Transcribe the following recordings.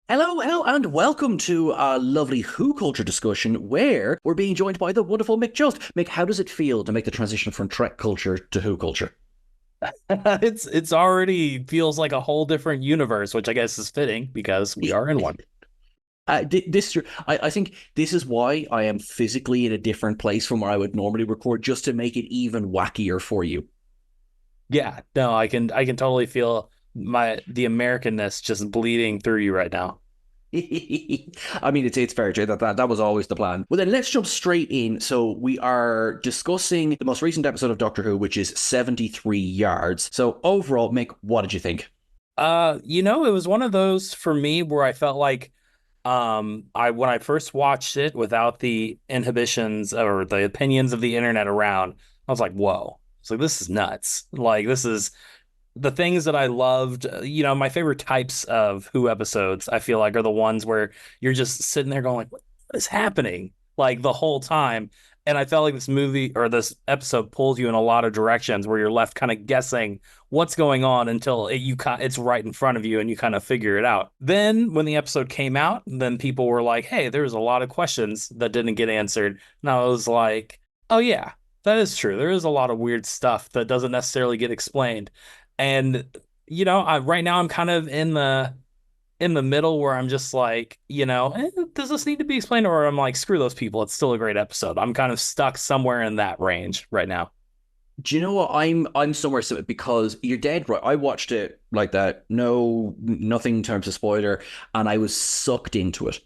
Hello, hello, and welcome to a lovely WhoCulture discussion where we're being joined by the wonderful Mick Just. Mick, how does it feel to make the transition from Trek culture to WhoCulture? It's already feels like a whole different universe, which I guess is fitting because we are in one. I think this is why I am physically in a different place from where I would normally record, just to make it even wackier for you. Yeah, no, I can totally feel the Americanness just bleeding through you right now. I mean, it's fair, Jay. That was always the plan. Well, then let's jump straight in. So we are discussing the most recent episode of Doctor Who, which is 73 Yards. So overall, Mick, what did you think? It was one of those for me where I felt like I when I first watched it without the inhibitions or the opinions of the internet around, I was like, whoa. It's like this is nuts. Like this is the things that I loved, my favorite types of Who episodes, I feel like, are the ones where you're just sitting there going, like, what is happening? Like the whole time. And I felt like this movie or this episode pulls you in a lot of directions where you're left kind of guessing what's going on until it's right in front of you and you kind of figure it out. Then when the episode came out, then people were like, hey, there's a lot of questions that didn't get answered. And I was like, oh, yeah, that is true. There is a lot of weird stuff that doesn't necessarily get explained. And right now I'm kind of in the middle where I'm just like, does this need to be explained? Or I'm like, screw those people. It's still a great episode. I'm kind of stuck somewhere in that range right now. Do you know what? I'm somewhere similar because you're dead right. I watched it like that. No, nothing in terms of spoiler, and I was sucked into it.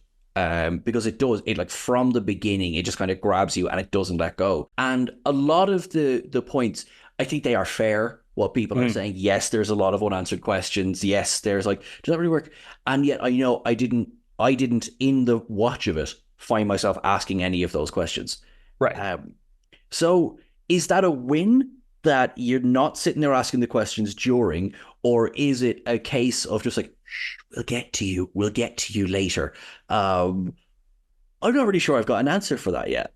Because it like from the beginning, it just kind of grabs you and it doesn't let go. And a lot of the points, I think they are fair. What people are Mm. saying, yes, there's a lot of unanswered questions. Yes, there's like, does that really work? And yet, I didn't in the watch of it find myself asking any of those questions. Right. Um, so is that a win that you're not sitting there asking the questions during, or is it a case of just like, shh, we'll get to you later? Um, I'm not really sure I've got an answer for that yet.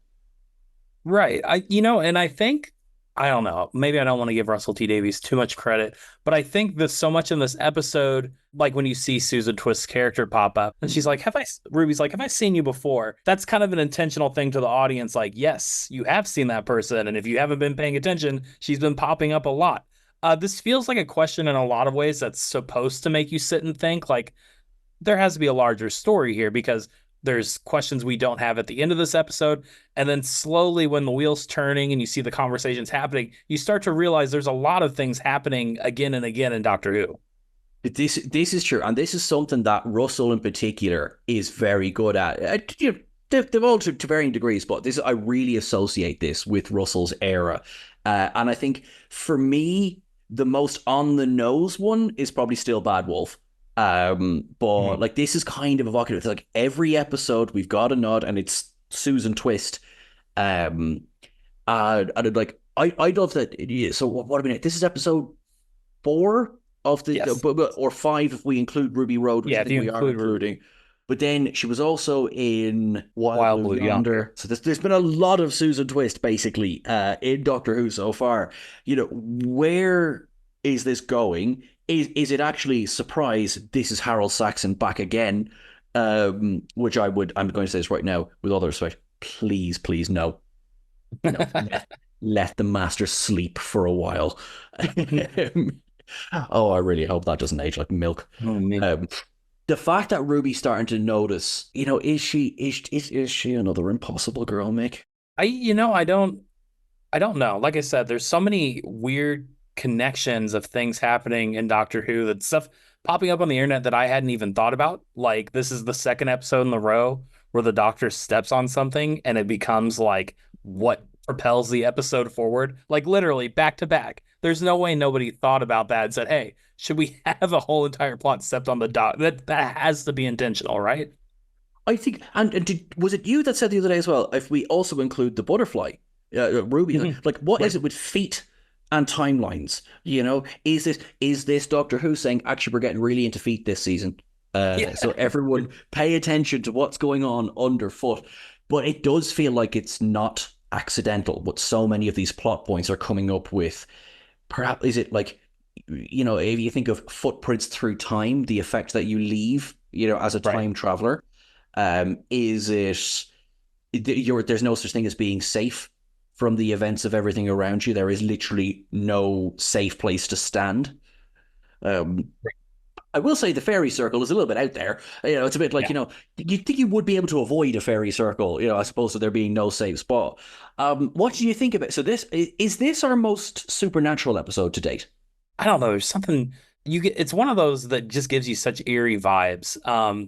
Right. And I think, I don't know, maybe I don't want to give Russell T Davies too much credit, but I think there's so much in this episode, like when you see Susan Twist's character pop up and she's like, Ruby's like, have I seen you before? That's kind of an intentional thing to the audience. Like, yes, you have seen that person. And if you haven't been paying attention, she's been popping up a lot. This feels like a question in a lot of ways that's supposed to make you sit and think, like, there has to be a larger story here because there's questions we don't have at the end of this episode. And then slowly, when the wheel's turning and you see the conversations happening, you start to realize there's a lot of things happening again and again in Doctor Who. This is true, and this is something that Russell in particular is very good at. They've all to varying degrees, but this I really associate this with Russell's era, and I think for me the most on the nose one is probably still Bad Wolf. But Mhm. like this is kind of evocative. It's like every episode we've got a nod, and it's Susan Twist. Um, and like I love that. Yeah, so what I mean, this is episode four of Yes. or five if we include Ruby Road, which Yeah, I if think you we are include Ruby. including. But then she was also in Wild Wild Blue Blue Yonder. Yonder. So there's been a lot of Susan Twist basically in Doctor Who so far. Where is this going? Is it actually surprise? This is Harold Saxon back again, which I'm going to say this right now with all the respect. Please, please, no, no, let the master sleep for a while. Oh, I really hope that doesn't age like milk. Oh, man. Um, the fact that Ruby's starting to notice, is she another impossible girl, Mick? I don't know. Like I said, there's so many weird connections of things happening in Doctor Who, that stuff popping up on the internet that I hadn't even thought about. Like this is the second episode in the row where the Doctor steps on something and it becomes like what propels the episode forward. Like literally back to back. There's no way nobody thought about that and said, "Hey, should we have a whole entire plot stepped on the dot?" That has to be intentional, right? I think, was it you that said the other day as well? If we also include the butterfly, Ruby, Mhm. like what is Right. it with feet and timelines? Is this Doctor Who saying actually we're getting really into feet this season? Yeah. So everyone pay attention to what's going on underfoot. But it does feel like it's not accidental. But so many of these plot points are coming up with. Perhaps is it like if you think of footprints through time, the effect that you leave, as a Right. time traveler, is there's no such thing as being safe from the events of everything around you. There is literally no safe place to stand. Um, I will say the fairy circle is a little bit out there. It's a bit like, Yeah. you'd think you would be able to avoid a fairy circle, as opposed to there being no safe spot. What do you think of it? So is this our most supernatural episode to date? I don't know. There's something you get. It's one of those that just gives you such eerie vibes.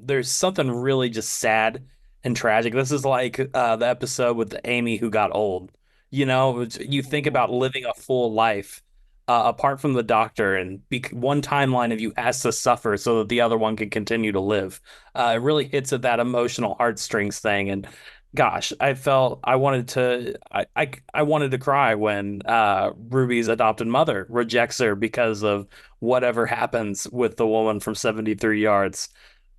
There's something really just sad and tragic. This is like the episode with Amy who got old. You think about living a full life apart from the doctor, and one timeline of you has to suffer so that the other one can continue to live. It really hits at that emotional heartstrings thing, and gosh, I wanted to cry when Ruby's adopted mother rejects her because of whatever happens with the woman from 73 yards.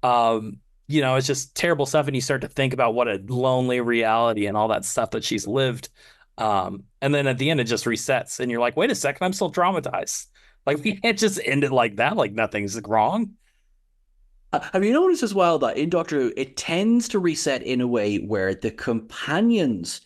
Um, it's just terrible stuff, and you start to think about what a lonely reality and all that stuff that she's lived. And then at the end, it just resets, and you're like, wait a second, I'm still traumatized. Like, we can't just end it like that, like nothing's wrong. Have you noticed as well that in Doctor Who, it tends to reset in a way where the companions,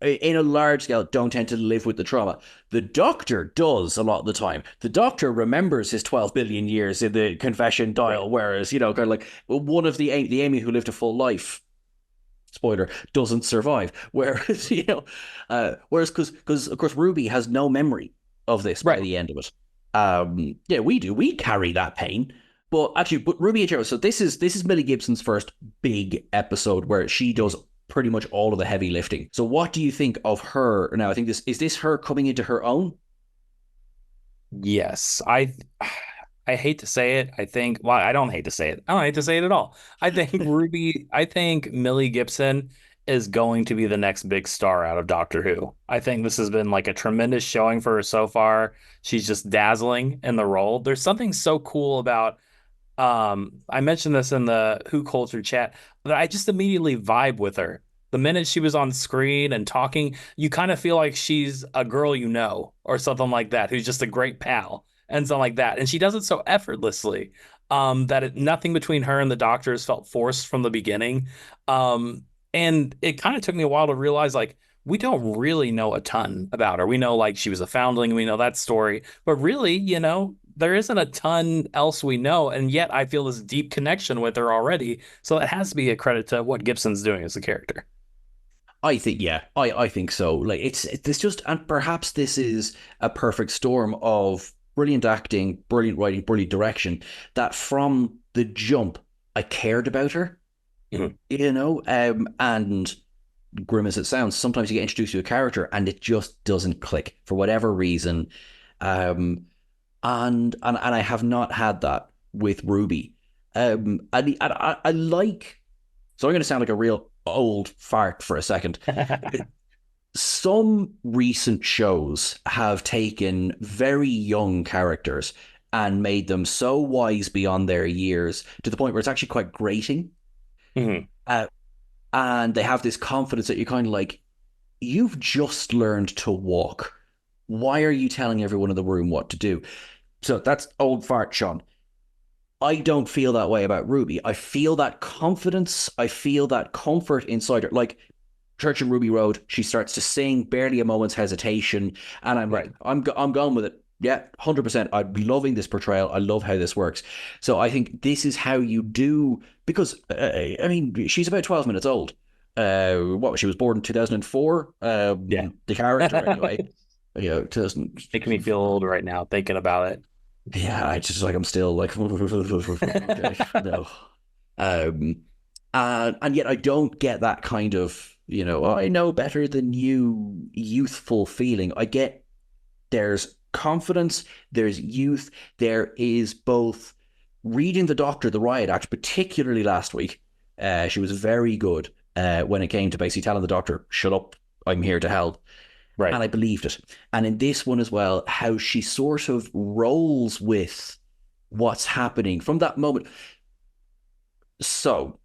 in a large scale, don't tend to live with the trauma. The Doctor does a lot of the time. The Doctor remembers his 12 billion years in the confession Right. dial, whereas, kind of like one of the Amy who lived a full life, spoiler, doesn't survive. Whereas, because of course Ruby has no memory of this by Right. the end of it. Yeah, we do. We carry that pain. But Ruby and Joe. So this is Millie Gibson's first big episode where she does pretty much all of the heavy lifting. So what do you think of her now? I think this her coming into her own? Yes, I hate to say it. Well, I don't hate to say it. I don't hate to say it at all. I think Millie Gibson is going to be the next big star out of Doctor Who. I think this has been like a tremendous showing for her so far. She's just dazzling in the role. There's something so cool about I mentioned this in the WhoCulture chat that I just immediately vibe with her. The minute she was on screen and talking, you kind of feel like she's a girl or something like that, who's just a great pal and something like that. And she does it so effortlessly that nothing between her and the doctors felt forced from the beginning. And it kind of took me a while to realize like we don't really know a ton about her. We know like she was a foundling, we know that story, but really, there isn't a ton else we know, and yet I feel this deep connection with her already. So it has to be a credit to what Gibson's doing as a character. I think yeah, I think so. Like it's just, and perhaps this is a perfect storm of brilliant acting, brilliant writing, brilliant direction. That from the jump, I cared about her. Mhm. And grim as it sounds, sometimes you get introduced to a character and it just doesn't click for whatever reason. Um, and I have not had that with Ruby. I like. So I'm going to sound like a real old fart for a second. Some recent shows have taken very young characters and made them so wise beyond their years to the point where it's actually quite grating. Mhm. Uh, and they have this confidence that you're kind of like, you've just learned to walk. Why are you telling everyone in the room what to do? So that's old fart, Sean. I don't feel that way about Ruby. I feel that confidence. I feel that comfort inside her. Like Church and Ruby Road, she starts to sing, barely a moment's hesitation, and I'm like, Right. I'm going with it. Yeah, 100%. I'm loving this portrayal. I love how this works. So I think this is how you do, because I mean, she's about 12 minutes old. She was born in 2004. Yeah. The character anyway. 2000. Making me feel old right now thinking about it. Yeah, I just like I'm still like okay, no. Um, and yet I don't get that kind of, I know better than you youthful feeling. I get there's confidence, there's youth, there is both reading the Doctor, the riot act, particularly last week. She was very good when it came to basically telling the Doctor, shut up, I'm here to help. Right. And I believed it. And in this one as well, how she sort of rolls with what's happening from that moment. So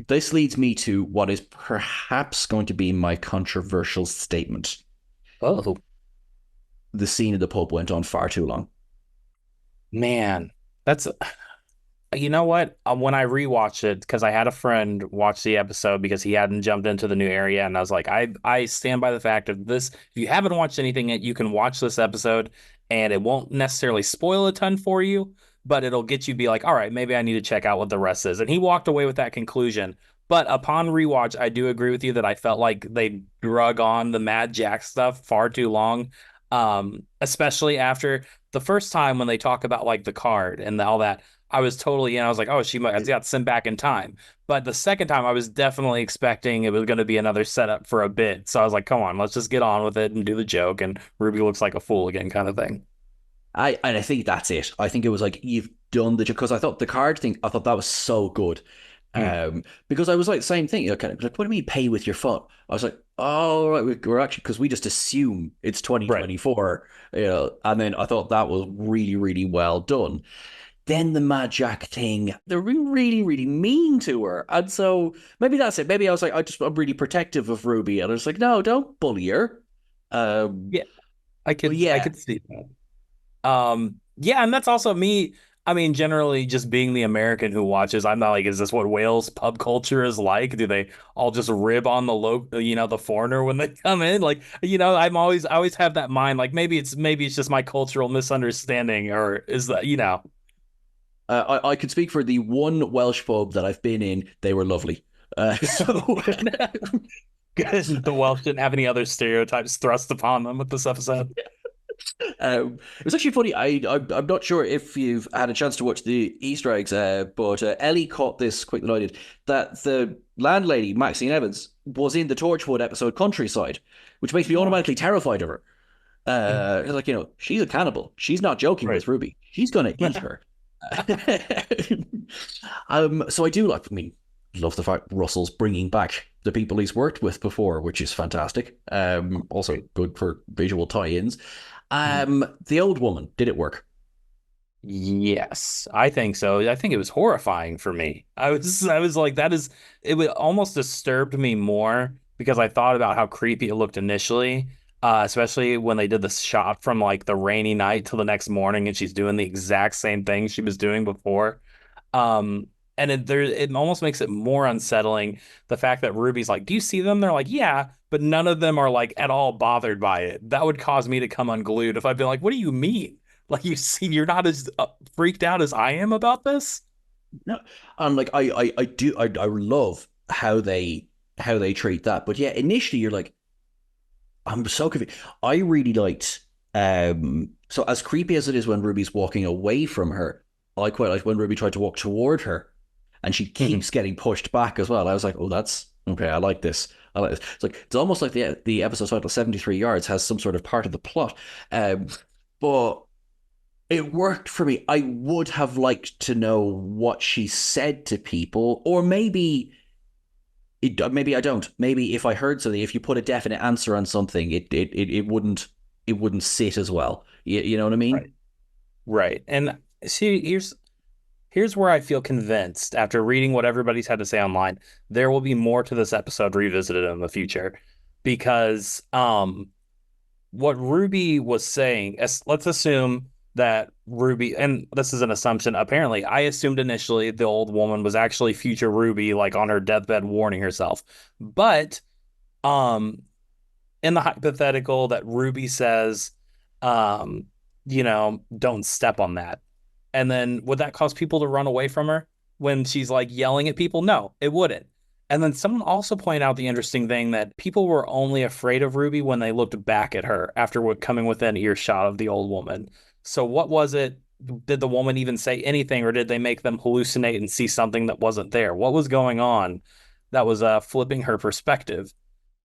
this leads me to what is perhaps going to be my controversial statement. Oh, The scene in the pub went on far too long. Man, that's you know what? When I rewatched it, because I had a friend watch the episode because he hadn't jumped into the new area, and I was like, I stand by the fact of this. If you haven't watched anything yet, you can watch this episode, and it won't necessarily spoil a ton for you, but it'll get you be like, all right, maybe I need to check out what the rest is. And he walked away with that conclusion. But upon rewatch, I do agree with you that I felt like they drug on the Mad Jack stuff far too long. Especially after the first time when they talk about like the card and all that. I was totally in. I was like, oh, she might got sent back in time. But the second time, I was definitely expecting it was going to be another setup for a bit. So I was like, come on, let's just get on with it and do the joke. And Ruby looks like a fool again, kind of thing. I think that's it. I think it was like you've done the because I thought the card thing. I thought that was so good. Mm, Because I was like same thing. You know, kind of like what do you mean pay with your phone? I was like, oh right, we're actually because we just assume it's right. 2024. You know, and then I thought that was really well done. Then the Mad Jack thing, they're really mean to her, and so maybe that's it. Maybe I was like, I'm really protective of Ruby, and I was like, no, don't bully her. Um, Yeah, but I yeah, could see that. Yeah, and that's also me. I mean, generally, just being the American who watches, I'm not like, is this what Wales pub culture is like? Do they all just rib on the foreigner when they come in? Like, I always have that mind. Like, maybe it's just my cultural misunderstanding, or is that, I could speak for the one Welsh pub that I've been in. They were lovely. So the Welsh didn't have any other stereotypes thrust upon them with this episode. it was actually funny. I'm not sure if you've had a chance to watch the Easter eggs, but Ellie caught this quick than I did. That the landlady Maxine Evans was in the Torchwood episode Countryside, which makes me Oh, automatically terrified of her. It's like she's a cannibal. She's not joking right. with Ruby. She's gonna eat her. So I do like. I mean, love the fact Russell's bringing back the people he's worked with before, which is fantastic. Also good for visual tie-ins. The old woman, did it work? Yes, I think so. I think it was horrifying for me. I was like, it would almost disturbed me more because I thought about how creepy it looked initially, especially when they did the shot from like the rainy night till the next morning and she's doing the exact same thing she was doing before. Um, and it almost makes it more unsettling. The fact that Ruby's like, "Do you see them?" They're like, "Yeah," but none of them are like at all bothered by it. That would cause me to come unglued if I'd been like, "What do you mean? Like you're not as freaked out as I am about this?" No, and like I love how they treat that. But yeah, initially you're like, I'm so confused. I really liked so as creepy as it is when Ruby's walking away from her, I quite like when Ruby tried to walk toward her and she Mhm. keeps getting pushed back as well. I was like, oh, that's okay, I like this. I like this. It's like it's almost like the episode title 73 Yards has some sort of part of the plot. But it worked for me. I would have liked to know what she said to people, or maybe I don't. Maybe if I heard something, if you put a definite answer on something, it wouldn't sit as well. You know what I mean? Right. Right. And see, here's where I feel convinced after reading what everybody's had to say online, there will be more to this episode revisited in the future because what Ruby was saying, let's assume that Ruby, and this is an assumption, apparently, I assumed initially the old woman was actually future Ruby, like on her deathbed warning herself. But um, in the hypothetical that Ruby says, um, don't step on that. And then would that cause people to run away from her when she's like yelling at people? No, it wouldn't. And then someone also pointed out the interesting thing that people were only afraid of Ruby when they looked back at her after coming within earshot of the old woman. So what was it? Did the woman even say anything, or did they make them hallucinate and see something that wasn't there? What was going on that was flipping her perspective?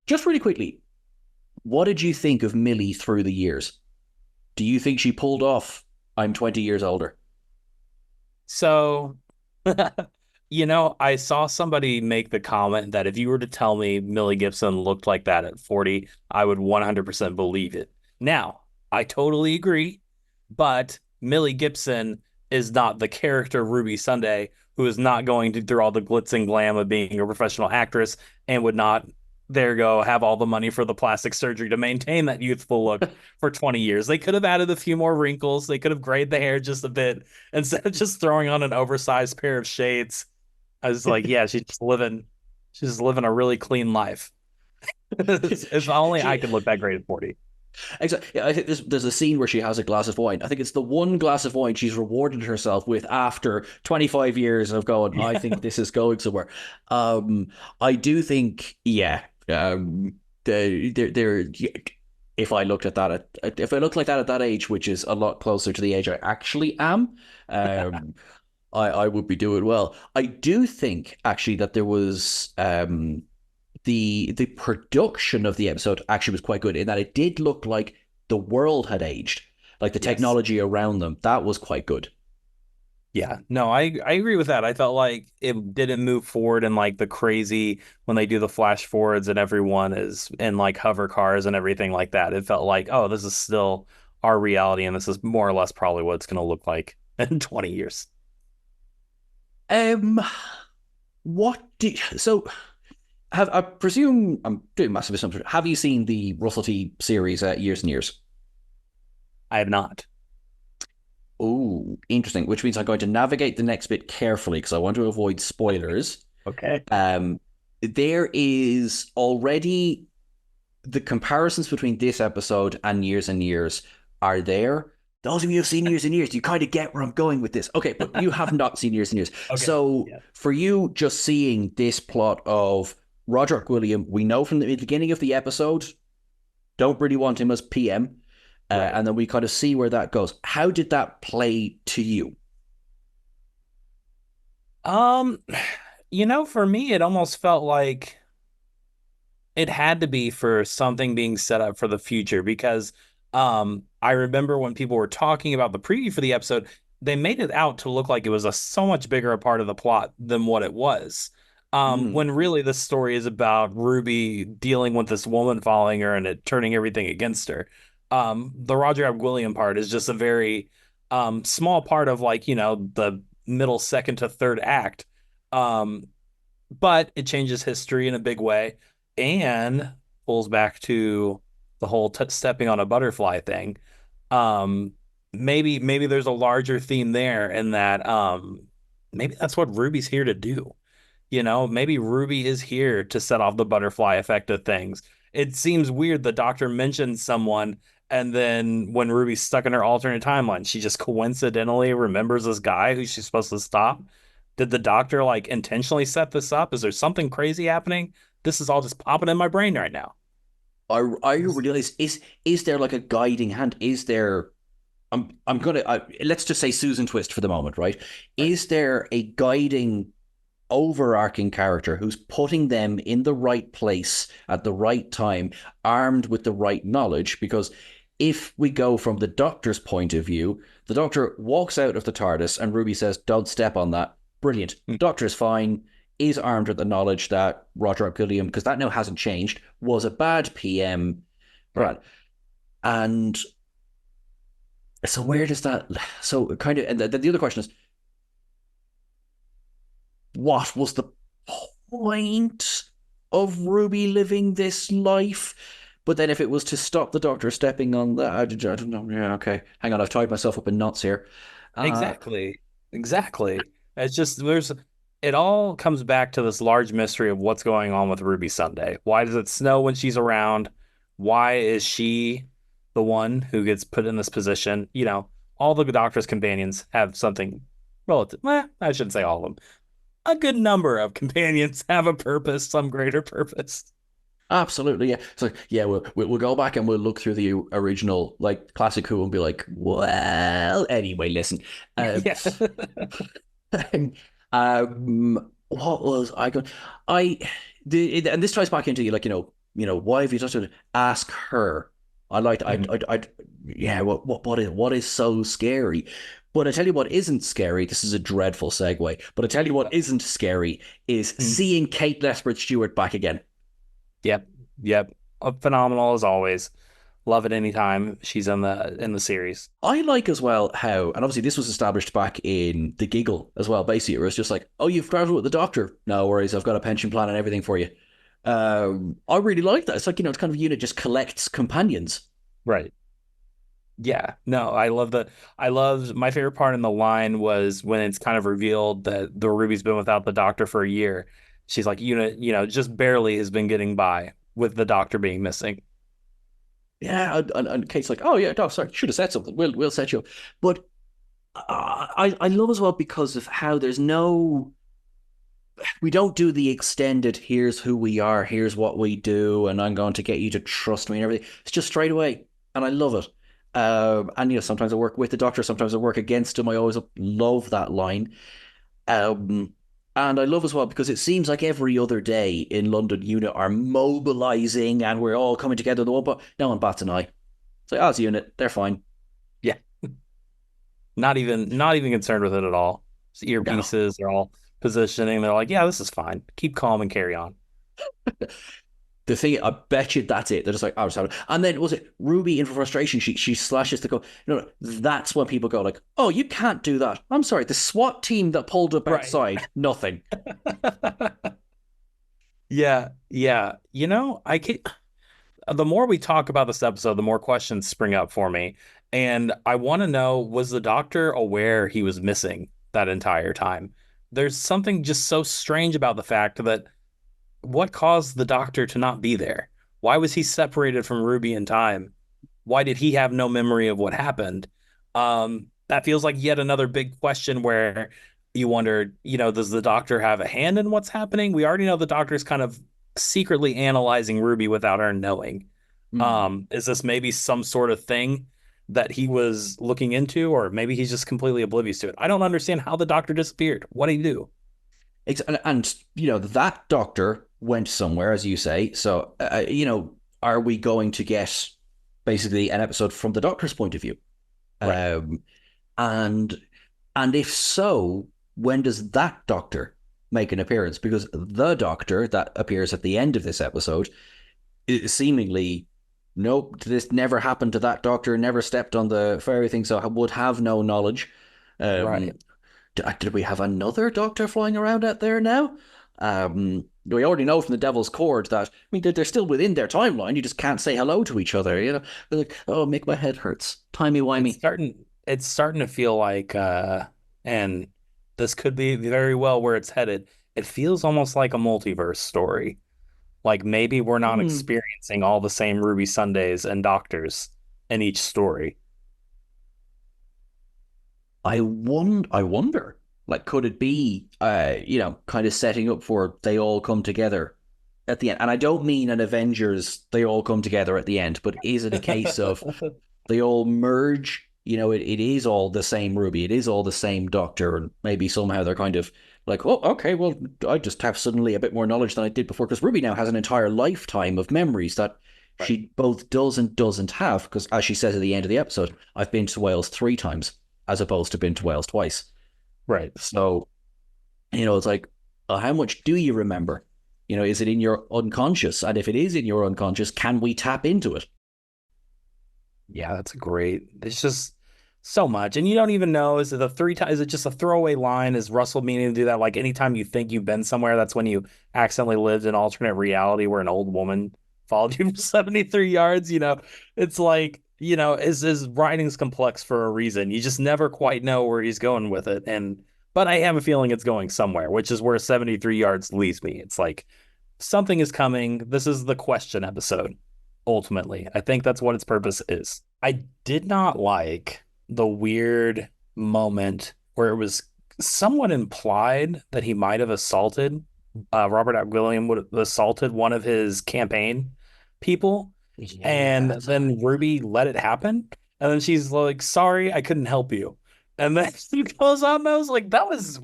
Just really quickly, what did you think of Millie through the years? Do you think she pulled off "I'm 20 years older"? So I saw somebody make the comment that if you were to tell me Millie Gibson looked like that at 40, I would 100% believe it. Now, I totally agree, but Millie Gibson is not the character Ruby Sunday, who is not going to through all the glitz and glam of being a professional actress and would not there go, have all the money for the plastic surgery to maintain that youthful look for 20 years. They could have added a few more wrinkles. They could have grayed the hair just a bit instead of just throwing on an oversized pair of shades. I was like, yeah, she's just living a really clean life. If only I she, could look that great at 40. exactly. Yeah, I think there's a scene where she has a glass of wine. I think it's the one glass of wine she's rewarded herself with after 25 years of going, I think this is going somewhere. Um, I do think, yeah, they're if I looked at that if I looked like that at that age, which is a lot closer to the age I actually am, um, I would be doing well. I do think actually that there was the production of the episode actually was quite good in that it did look like the world had aged, like the Yes. technology around them. That was quite good. Yeah, no, I agree with that. I felt like it didn't move forward in like the crazy when they do the flash forwards and everyone is in like hover cars and everything like that. It felt like, oh, this is still our reality and this is more or less probably what it's going to look like in 20 years. Um, what did so have I presume I'm doing massive assumption. Have you seen the Russell T series Years and Years? I have not. Oh, interesting. Which means I'm going to navigate the next bit carefully because I want to avoid spoilers. Okay. Um, there is already the comparisons between this episode and Years and Years are there. Those of you who've seen Years and Years, you kind of get where I'm going with this. Okay, but you have not seen Years and Years. Okay. So Yeah. for you, just seeing this plot of Roger Gwilliam, we know from the beginning of the episode, don't really want him as PM. Right. And then we kind of see where that goes. How did that play to you? Um, for me, it almost felt like it had to be for something being set up for the future because I remember when people were talking about the preview for the episode, they made it out to look like it was a so much bigger a part of the plot than what it was. Mm. When really the story is about Ruby dealing with this woman following her and it turning everything against her. The Roger Ab William part is just a very small part of like, the middle second to third act. Um, but it changes history in a big way and pulls back to the whole stepping on a butterfly thing. Um, maybe there's a larger theme there in that maybe that's what Ruby's here to do. Maybe Ruby is here to set off the butterfly effect of things. It seems weird the doctor mentions someone and then when Ruby's stuck in her alternate timeline, she just coincidentally remembers this guy who she's supposed to stop. Did the doctor like intentionally set this up? Is there something crazy happening? This is all just popping in my brain right now. I realize is there like a guiding hand? Is there I'm gonna let's just say Susan Twist for the moment, right? Right. Is there a guiding overarching character who's putting them in the right place at the right time, armed with the right knowledge? Because if we go from the doctor's point of view, the doctor walks out of the TARDIS and Ruby says, "Don't step on that." Brilliant. Mm. Doctor is fine. Is armed with the knowledge that Roger Gilliam, because that now hasn't changed, was a bad PM. Right. Right. And so where does that so kind of and the other question is what was the point of Ruby living this life? But then if it was to stop the doctor stepping on that, I don't know. Yeah, okay. Hang on, I've tied myself up in knots here. Uh, Exactly. Exactly. It's just it all comes back to this large mystery of what's going on with Ruby Sunday. Why does it snow when she's around? Why is she the one who gets put in this position? All the Doctor's companions have something relative. I shouldn't say all of them. A good number of companions have a purpose, some greater purpose. Absolutely, yeah. So yeah, we'll go back and we'll look through the original like classic Who and be like, well, anyway, listen. Yeah. What was I going? I and this ties back into like why have you just to ask her? I like Mhm. yeah. What is so scary? But I tell you what isn't scary. This is a dreadful segue. But I tell you what isn't scary is Mhm. seeing Kate Lethbridge Stewart back again. Yep. Yep. Phenomenal as always. Love it anytime she's in the series. I like as well how, and obviously this was established back in The Giggle as well. Basically, it was just like, oh, you've traveled with the doctor. No worries, I've got a pension plan and everything for you. I really like that. It's like, it's kind of a unit just collects companions. Right. Yeah. No, I loved my favorite part in the line was when it's kind of revealed that the Ruby's been without the doctor for a year. She's like, just barely has been getting by with the doctor being missing. Yeah, and Kate's like, oh yeah, no, sorry, should have said something. We'll set you up. But I love as well because of how we don't do the extended. Here's who we are. Here's what we do, and I'm going to get you to trust me and everything. It's just straight away, and I love it. And sometimes I work with the doctor, sometimes I work against him. I always love that line. Um, and I love as well because it seems like every other day in London unit are mobilizing and we're all coming together. The one, but no one bats an eye. It's like, as a unit, they're fine. Yeah. Not even concerned with it at all. Just No. earpieces, they're all positioning. They're like, yeah, this is fine. Keep calm and carry on. The thing, I bet you that's it. They're just like, oh, sorry. And then was it Ruby in frustration? She slashes the go. No, that's when people go like, oh, you can't do that. I'm sorry. The SWAT team that pulled up Right. outside, nothing. Yeah, yeah. I can the more we talk about this episode, the more questions spring up for me. And I want to know, was the doctor aware he was missing that entire time? There's something just so strange about the fact that what caused the doctor to not be there? Why was he separated from Ruby in time? Why did he have no memory of what happened? That feels like yet another big question where you wonder, does the doctor have a hand in what's happening? We already know the doctor's kind of secretly analyzing Ruby without her knowing. Mm. Is this maybe some sort of thing that he was looking into, or maybe he's just completely oblivious to it? I don't understand how the doctor disappeared. What did he do? And that doctor went somewhere, as you say. So, are we going to get basically an episode from the doctor's point of view? Right, Um, and and if so, when does that doctor make an appearance? Because the doctor that appears at the end of this episode is seemingly, nope, this never happened to that doctor. Never stepped on the fairy thing, so would have no knowledge. right. Um, did we have another doctor flying around out there now? We already know from the Devil's Cord that, I mean, they're still within their timeline. You just can't say hello to each other. They're like, oh, make my head hurts. Timey It's wimey. starting it's starting to feel like and this could be very well where it's headed. It feels almost like a multiverse story. Like maybe we're not Hmm. experiencing all the same Ruby Sundays and doctors in each story. I wonder. Like, could it be, kind of setting up for they all come together at the end? And I don't mean an Avengers, they all come together at the end, but is it a case of they all merge? It is all the same Ruby. It is all the same Doctor, and maybe somehow they're kind of like, oh, okay, well, I just have suddenly a bit more knowledge than I did before because Ruby now has an entire lifetime of memories that Right. she both does and doesn't have. Because as she says at the end of the episode, I've been to Wales 3 times as opposed to been to Wales twice. Right. So it's like, how much do you remember? Is it in your unconscious? And if it is in your unconscious, can we tap into it? Yeah, that's great. It's just so much. And you don't even know, is it a three times, is it just a throwaway line? Is Russell meaning to do that? Like anytime you think you've been somewhere, that's when you accidentally lived an alternate reality where an old woman followed you for 73 yards. It's like, his writing's complex for a reason. You just never quite know where he's going with it. But I have a feeling it's going somewhere, which is where 73 yards leads me. It's like something is coming. This is the question episode, ultimately. I think that's what its purpose is. I did not like the weird moment where it was somewhat implied that he might have assaulted Robert Gwilliam would have assaulted one of his campaign people, and Yeah, then Ruby let it happen, and then she's like, "Sorry, I couldn't help you," and then she goes on. And I was like, "That was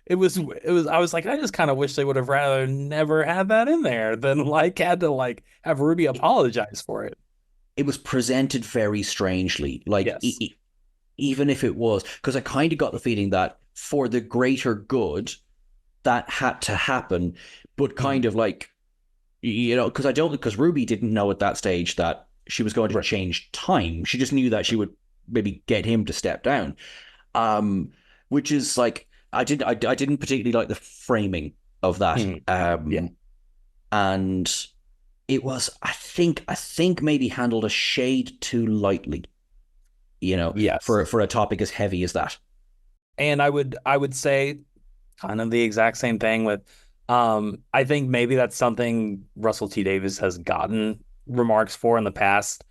it was." I was like, I just kind of wish they would have rather never had that in there than like had to like have Ruby apologize for it. it was presented very strangely. Like, Yes. even if it was, because I kind of got the feeling that for the greater good, that had to happen, but kind Mhm. of like, because Ruby didn't know at that stage that she was going to Right. change time. She just knew that she would maybe get him to step down. Um, which is like, I didn't particularly like the framing of that. Mhm. Yeah. and it was, I think maybe handled a shade too lightly, Yes. for a topic as heavy as that. And I would say kind of the exact same thing with I think maybe that's something Russell T Davies has gotten remarks for in the past,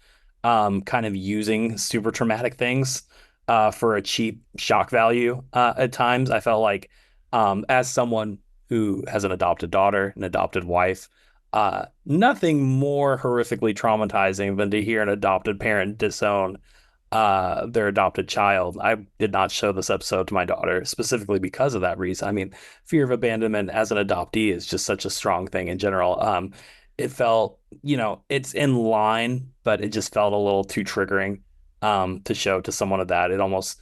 kind of using super traumatic things for a cheap shock value at times. I felt like as someone who has an adopted daughter, an adopted wife, nothing more horrifically traumatizing than to hear an adopted parent disown their adopted child. I did not show this episode to my daughter specifically because of that reason. I mean, fear of abandonment as an adoptee is just such a strong thing in general. It felt, it's in line, but it just felt a little too triggering to show to someone of that. It almost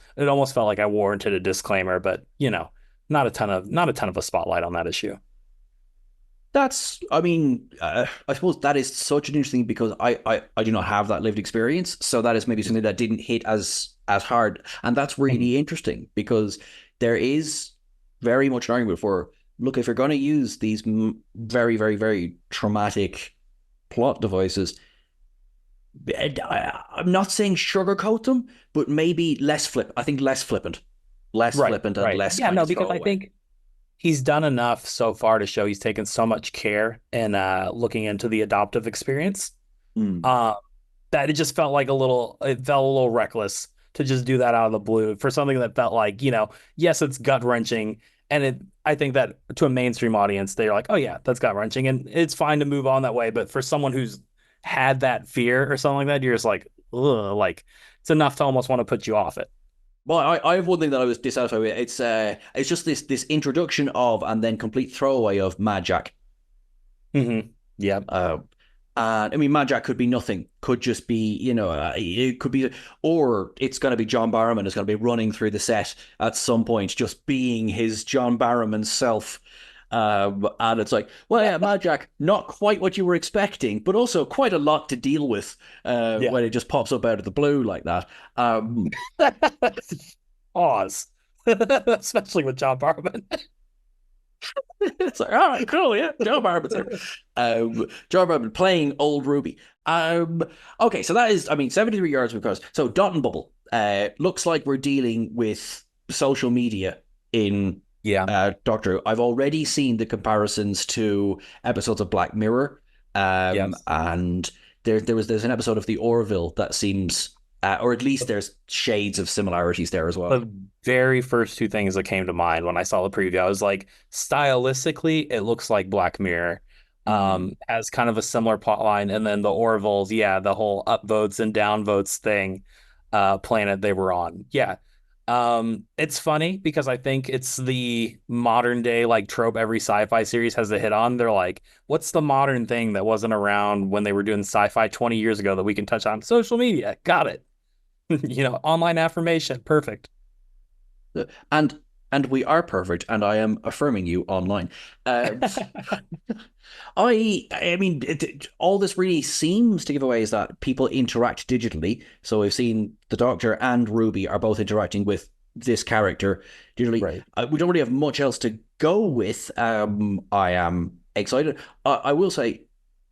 felt like I warranted a disclaimer, but not a ton of a spotlight on that issue. I mean, I suppose that is such an interesting because I do not have that lived experience. So that is maybe something that didn't hit as hard. And that's Mhm. really interesting because there is very much an argument for, look, if you're going to use these very, very, very traumatic plot devices, I'm not saying sugarcoat them, but maybe I think less flippant. Less Right, flippant and right. less Yeah, kind no, of because I throwaway. think he's done enough so far to show he's taken so much care in looking into the adoptive experience. Mm. Uh, that it felt a little reckless to just do that out of the blue for something that felt like, yes, it's gut wrenching. I think that to a mainstream audience, they're like, oh yeah, that's gut wrenching. And it's fine to move on that way. But for someone who's had that fear or something like that, you're just like, ugh, like it's enough to almost want to put you off it. Well, I have one thing that I was dissatisfied with. It's just this introduction of and then complete throwaway of Mad Jack. Yeah. Uh, and I mean, Mad Jack could be nothing. Could just be, it could be, or it's going to be John Barrowman is going to be running through the set at some point, just being his John Barrowman self. And it's like, well, yeah, Mad Jack, not quite what you were expecting, but also quite a lot to deal with Yeah. when it just pops up out of the blue like that. Pause. Especially with John Barrowman. It's like, all right, cool, yeah, Joe Barber's there. Joe Barber playing old Ruby. Okay, so that is, I mean, 73 yards because so Dot and Bubble. Looks like we're dealing with social media in Yeah. Doctor Who. I've already seen the comparisons to episodes of Black Mirror, Yes. and there's an episode of the Orville that seems, or at least there's shades of similarities there as well. The very first two things that came to mind when I saw the preview, I was like, stylistically, it looks like Black Mirror. Mm. Has kind of a similar plot line, and then the Orville's, yeah, the whole upvotes and downvotes thing, planet they were on. Yeah. It's funny because I think it's the modern day like trope every sci-fi series has a hit on. They're like, what's the modern thing that wasn't around when they were doing sci-fi 20 years ago that we can touch on? Social media. Got it. Online affirmation. Perfect. and and we are perfect, and I am affirming you online. Uh, I mean, all this really seems to give away is that people interact digitally. So we've seen the Doctor and Ruby are both interacting with this character digitally. Right. We don't really have much else to go with. I am excited. I will say,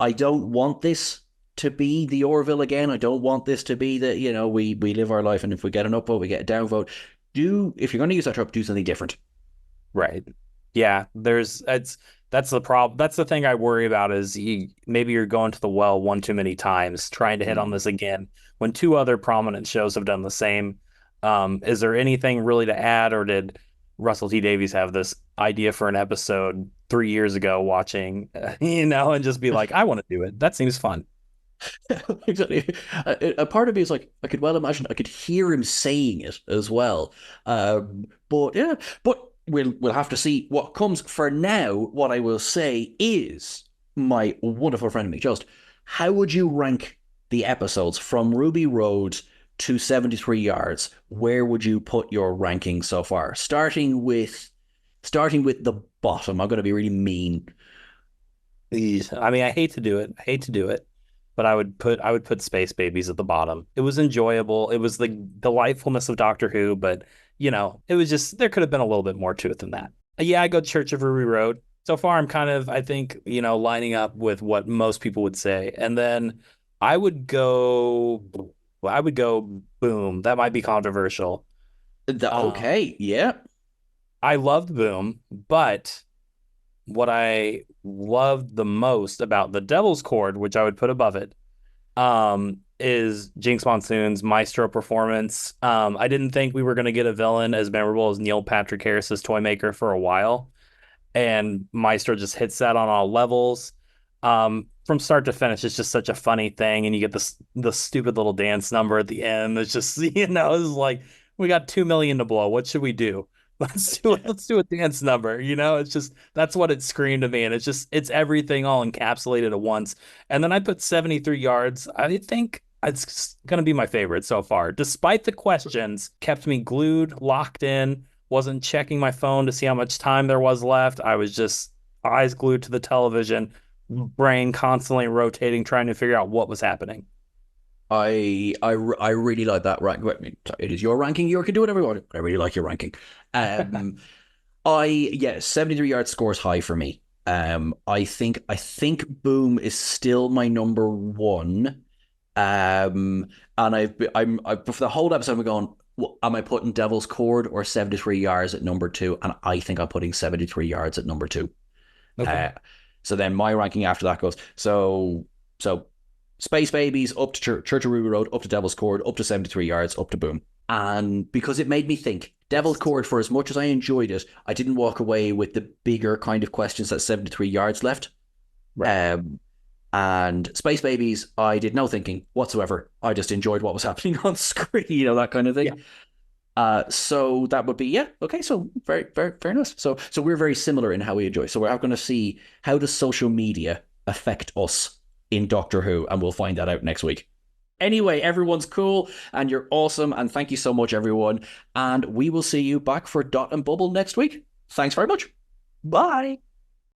I don't want this to be the Orville again. I don't want this to be that we live our life, and if we get an upvote, we get a downvote. Do if you're going to use that trope, do something different. Right. Yeah, that's the problem. That's the thing I worry about is maybe you're going to the well one too many times trying to hit on Mm. this again when two other prominent shows have done the same. Is there anything really to add, or did Russell T Davies have this idea for an episode 3 years ago watching, and just be like, I want to do it. That seems fun. Exactly. A part of me is like, I could well imagine, I could hear him saying it as well. But yeah, but we'll have to see what comes. For now, what I will say is, my wonderful friend McJust, how would you rank the episodes from Ruby Road to 73 yards? Where would you put your ranking so far? Starting with the bottom. I'm going to be really mean. Please. I mean, I hate to do it. I hate to do it, but I would put Space Babies at the bottom. It was enjoyable. It was the delightfulness of Doctor Who, but it was just there could have been a little bit more to it than that. Yeah, I go Church of Ruby Road. So far, I'm kind of, I think, lining up with what most people would say. And then I would go, I would go Boom. That might be controversial. Uh, Okay, yeah. I loved Boom, but what I loved the most about the Devil's Chord, which I would put above it, is Jinx Monsoon's Maestro performance. I didn't think we were going to get a villain as memorable as Neil Patrick Harris's Toymaker for a while, and Maestro just hits that on all levels. From start to finish, it's just such a funny thing, and you get the stupid little dance number at the end. It's just it's like we got 2 million to blow. What should we do? Let's do a dance number. It's just that's what it screamed to me, and it's everything all encapsulated at once. And then I put 73 yards. I think it's gonna be my favorite so far, despite the questions. Kept me glued, locked in. Wasn't checking my phone to see how much time there was left. I was just eyes glued to the television, brain constantly rotating, trying to figure out what was happening. I really like that rank. I mean, it is your ranking. You can do whatever you want. I really like your ranking. Um, yeah, 73 yard scores high for me. I think Boom is still my number one. And I for the whole episode I'm going, well, am I putting Devil's Chord or 73 yards at number two? And I think I'm putting 73 yards at number two. Okay. Uh, so then my ranking after that goes so Space Babies up to Church of Ruby Road, up to Devil's Chord, up to 73 yards, up to Boom. And because it made me think, Devil's Chord, for as much as I enjoyed it, I didn't walk away with the bigger kind of questions that 73 yards left. Right. And Space Babies, I did no thinking whatsoever. I just enjoyed what was happening on screen, that kind of Yeah. thing. So that would be, yeah, okay. So very, very, very nice. So we're very similar in how we enjoy. So we're going to see, how does social media affect us in Doctor Who, and we'll find that out next week. Anyway, everyone's cool and you're awesome, and thank you so much, everyone. And we will see you back for Dot and Bubble next week. Thanks very much. Bye.